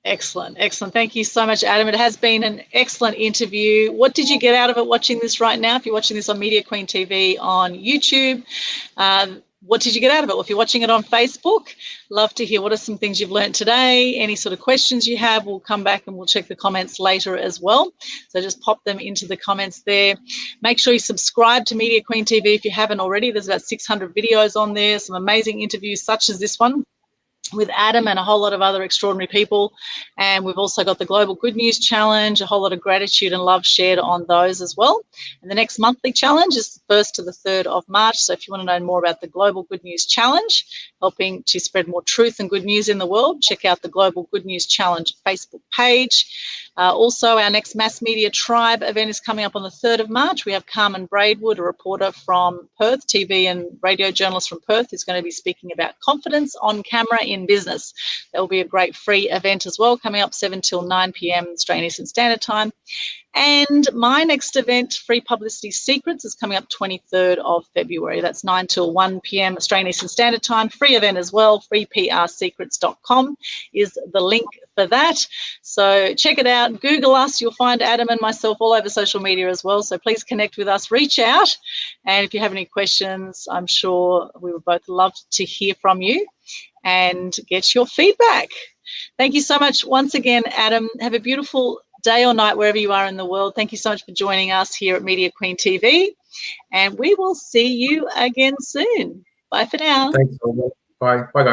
Excellent. Thank you so much, Adam. It has been an excellent interview. What did you get out of it watching this right now? If you're watching this on Media Queen TV on YouTube, what did you get out of it? Well, if you're watching it on Facebook, love to hear what are some things you've learned today. Any sort of questions you have, we'll come back and we'll check the comments later as well. So just pop them into the comments there. Make sure you subscribe to Media Queen TV if you haven't already. There's about 600 videos on there, some amazing interviews such as this one with Adam and a whole lot of other extraordinary people. And we've also got the Global Good News Challenge, a whole lot of gratitude and love shared on those as well. And the next monthly challenge is the 1st to the 3rd of March. So if you want to know more about the Global Good News Challenge, helping to spread more truth and good news in the world, check out the Global Good News Challenge Facebook page. Also, our next Mass Media Tribe event is coming up on the 3rd of March. We have Carmen Braidwood, a reporter from Perth, TV and radio journalist from Perth, who's going to be speaking about confidence on camera in business. There will be a great free event as well, coming up 7 till 9 p.m. Australian Eastern Standard Time. And my next event, Free Publicity Secrets, is coming up 23rd of February. That's 9 till 1 p.m. Australian Eastern Standard Time. Free event as well. freePRsecrets.com is the link for that. So check it out. Google us. You'll find Adam and myself all over social media as well. So please connect with us. Reach out. And if you have any questions, I'm sure we would both love to hear from you and get your feedback. Thank you so much once again, Adam. Have a beautiful day or night wherever you are in the world. Thank you so much for joining us here at Media Queen TV, and we will see you again soon. Bye for now. Thanks. Bye. Bye, guys.